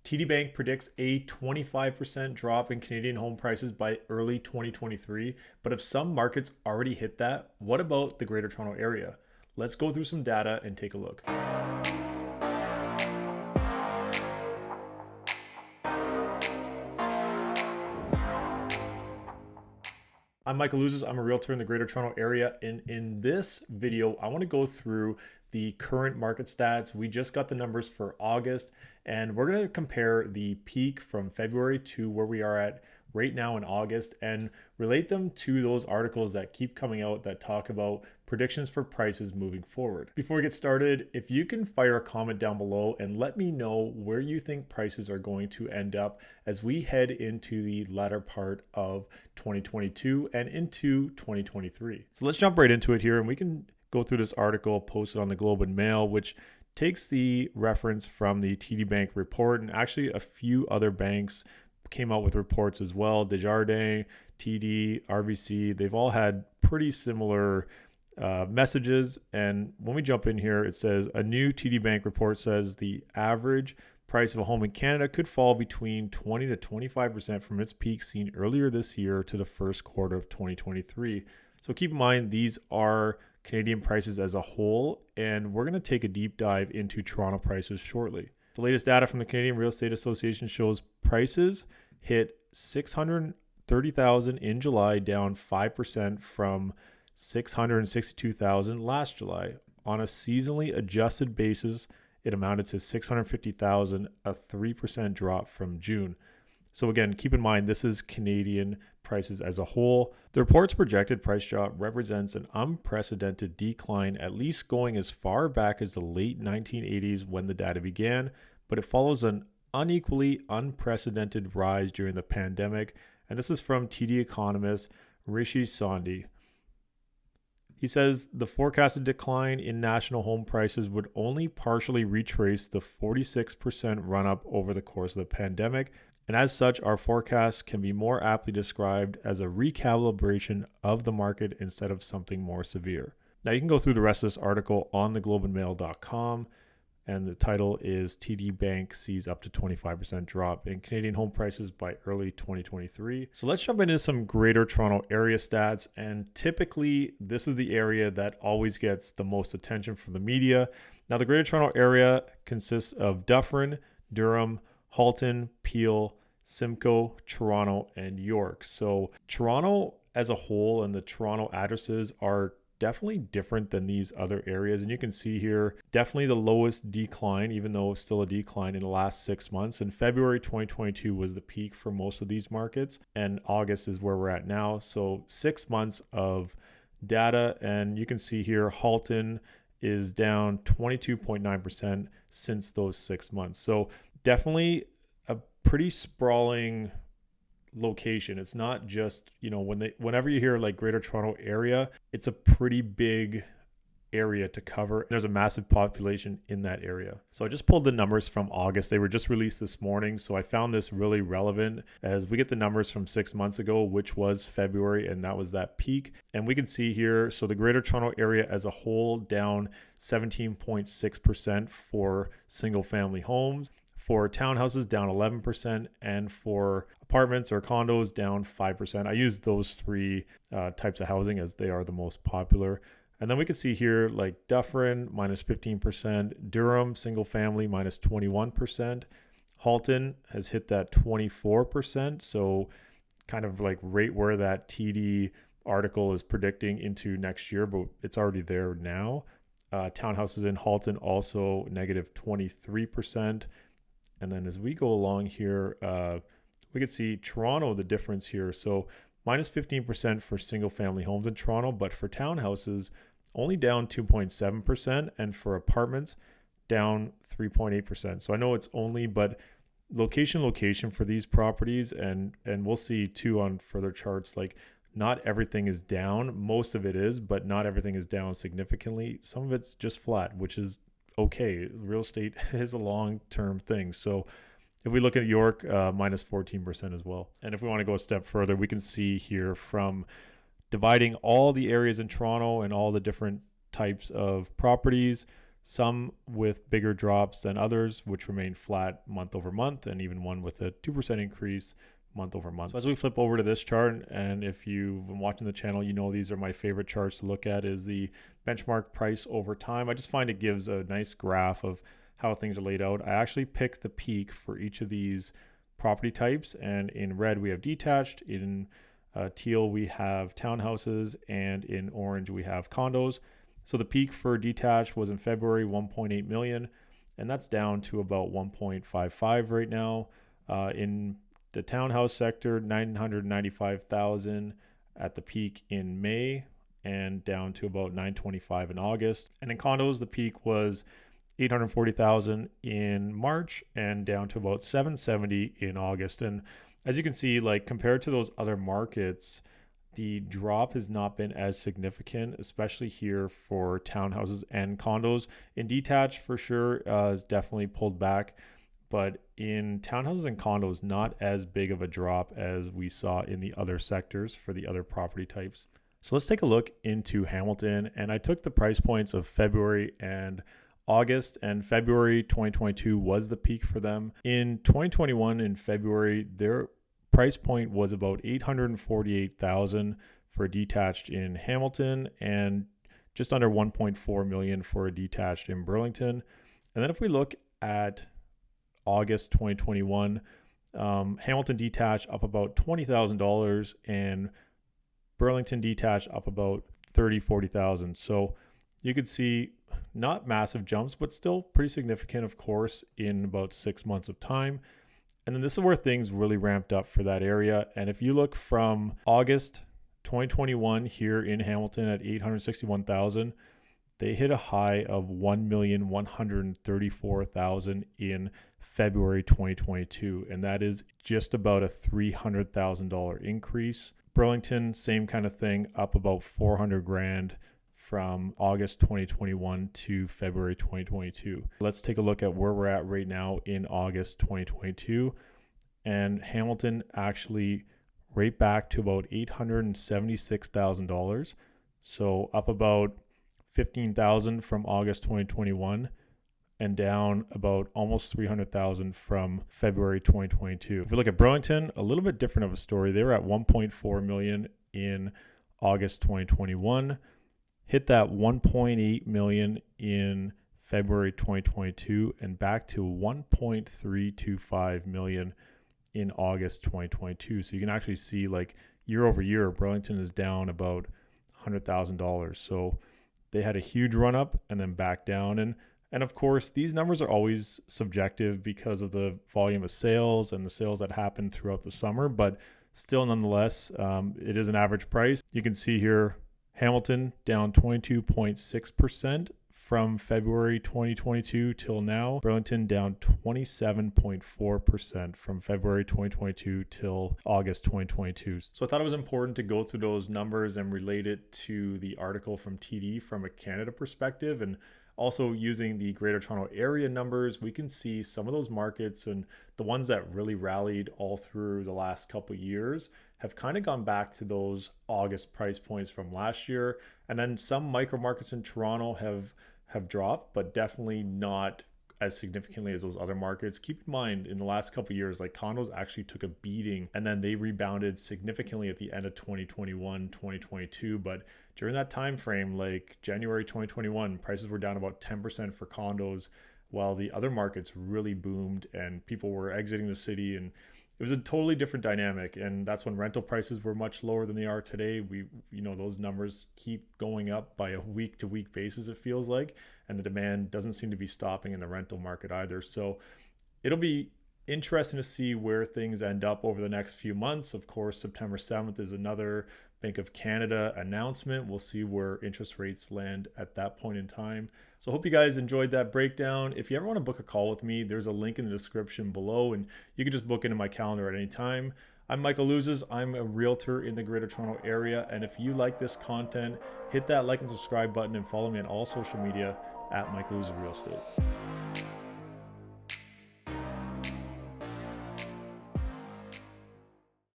TD Bank predicts a 25% drop in Canadian home prices by early 2023. But if some markets already hit that, what about the Greater Toronto Area? Let's go through some data and take a look. I'm Michael Ouzas. I'm a realtor in the Greater Toronto Area. And in this video, I want to go through the current market stats. We just got the numbers for August, and we're going to compare the peak from February to where we are at right now in August and relate them to those articles that keep coming out that talk about predictions for prices moving forward. Before we get started, if you can fire a comment down below and let me know where you think prices are going to end up as we head into the latter part of 2022 and into 2023. So let's jump right into it here, and we can go through this article posted on the Globe and Mail, which takes the reference from the TD Bank report, and actually a few other banks came out with reports as well. Desjardins, TD, RBC, they've all had pretty similar messages. And when we jump in here, it says a new TD Bank report says the average price of a home in Canada could fall between 20 to 25% from its peak seen earlier this year to the first quarter of 2023. So keep in mind, these are Canadian prices as a whole, and we're going to take a deep dive into Toronto prices shortly. The latest data from the Canadian Real Estate Association shows prices hit $630,000 in July, down 5% from $662,000 last July. On a seasonally adjusted basis, it amounted to $650,000, a 3% drop from June. So again, keep in mind, this is Canadian prices as a whole. The report's projected price drop represents an unprecedented decline, at least going as far back as the late 1980s when the data began, but it follows an unequally unprecedented rise during the pandemic. And this is from TD economist Rishi Sondhi. He says the forecasted decline in national home prices would only partially retrace the 46% run-up over the course of the pandemic, and as such, our forecast can be more aptly described as a recalibration of the market instead of something more severe. Now, you can go through the rest of this article on theglobeandmail.com, and the title is TD Bank sees up to 25% drop in Canadian home prices by early 2023. So let's jump into some Greater Toronto Area stats, and typically this is the area that always gets the most attention from the media. Now, the Greater Toronto Area consists of Dufferin, Durham, Halton, Peel, Simcoe, Toronto, and York. So Toronto as a whole and the Toronto addresses are definitely different than these other areas. And you can see here, definitely the lowest decline, even though still a decline in the last 6 months. And February 2022 was the peak for most of these markets. And August is where we're at now. So 6 months of data. And you can see here, Halton is down 22.9% since those 6 months. So definitely a pretty sprawling location. It's not just, whenever you hear like Greater Toronto Area, it's a pretty big area to cover. There's a massive population in that area. So I just pulled the numbers from August. They were just released this morning. So I found this really relevant as we get the numbers from 6 months ago, which was February, and that was that peak. And we can see here, so the Greater Toronto Area as a whole down 17.6% for single family homes. For townhouses, down 11%, and for apartments or condos, down 5%. I use those three types of housing as they are the most popular. And then we can see here like Dufferin, minus 15%, Durham, single family, minus 21%. Halton has hit that 24%, so kind of like right where that TD article is predicting into next year, but it's already there now. Townhouses in Halton also negative 23%. And then as we go along here, we can see Toronto, the difference here. So minus 15% for single family homes in Toronto, but for townhouses, only down 2.7%. And for apartments, down 3.8%. So I know it's only, but location for these properties. And we'll see too on further charts, like not everything is down. Most of it is, but not everything is down significantly. Some of it's just flat, which is okay. Real estate is a long-term thing. So if we look at York, minus 14% as well. And if we want to go a step further, we can see here from dividing all the areas in Toronto and all the different types of properties. some with bigger drops than others, which remain flat month over month, and even one with a 2% increase month over month. So as we flip over to this chart, and if you've been watching the channel, you know these are my favorite charts to look at, is the benchmark price over time. I just find it gives a nice graph of how things are laid out. I actually pick the peak for each of these property types, and in red we have detached, in teal we have townhouses, and in orange we have condos. So the peak for detached was in February, 1.8 million, and that's down to about 1.55 right now. In the townhouse sector, 995,000 at the peak in May, and down to about 925 in August. And in condos, the peak was 840,000 in March and down to about 770 in August. And as you can see, like compared to those other markets, the drop has not been as significant, especially here for townhouses and condos. In detached, for sure, has definitely pulled back, but in townhouses and condos, not as big of a drop as we saw in the other sectors for the other property types. So let's take a look into Hamilton, and I took the price points of February and August, and February 2022 was the peak for them. In 2021, in February, their price point was about 848,000 for a detached in Hamilton and just under 1.4 million for a detached in Burlington. And then if we look at August 2021, Hamilton detached up about $20,000 and Burlington detached up about 40,000. So you could see not massive jumps, but still pretty significant, of course, in about 6 months of time. And then this is where things really ramped up for that area. And if you look from August 2021 here in Hamilton at 861,000, they hit a high of 1,134,000 in February 2022. And that is just about a $300,000 increase. Burlington, same kind of thing, up about 400 grand from August 2021 to February 2022. Let's take a look at where we're at right now in August 2022. And Hamilton actually right back to about $876,000. So up about 15,000 from August 2021 and down about almost 300,000 from February 2022. If we look at Burlington, a little bit different of a story. They were at 1.4 million in August 2021. Hit that 1.8 million in February 2022 and back to 1.325 million in August 2022. So you can actually see like year over year, Burlington is down about $100,000. So they had a huge run up and then back down. And of course, these numbers are always subjective because of the volume of sales and the sales that happened throughout the summer. But still, nonetheless, it is an average price. You can see here, Hamilton down 22.6% from February 2022 till now. Burlington down 27.4% from February 2022 till August 2022. So I thought it was important to go through those numbers and relate it to the article from TD from a Canada perspective. And also using the Greater Toronto Area numbers, we can see some of those markets and the ones that really rallied all through the last couple of years have kind of gone back to those August price points from last year. And then some micro markets in Toronto have dropped, but definitely not as significantly as those other markets. Keep in mind, in the last couple of years, like condos actually took a beating and then they rebounded significantly at the end of 2021, 2022. But during that time frame, like January 2021, prices were down about 10% for condos, while the other markets really boomed and people were exiting the city, and it was a totally different dynamic. And that's when rental prices were much lower than they are today. Those numbers keep going up by a week to week basis, it feels like, and the demand doesn't seem to be stopping in the rental market either. So it'll be interesting to see where things end up over the next few months. Of course, September 7th is another Bank of Canada announcement. We'll see where interest rates land at that point in time. So I hope you guys enjoyed that breakdown. If you ever want to book a call with me, there's a link in the description below, and you can just book into my calendar at any time. I'm Michael Ouzas. I'm a realtor in the Greater Toronto Area, and if you like this content, hit that like and subscribe button and follow me on all social media at Michael Ouzas Real Estate.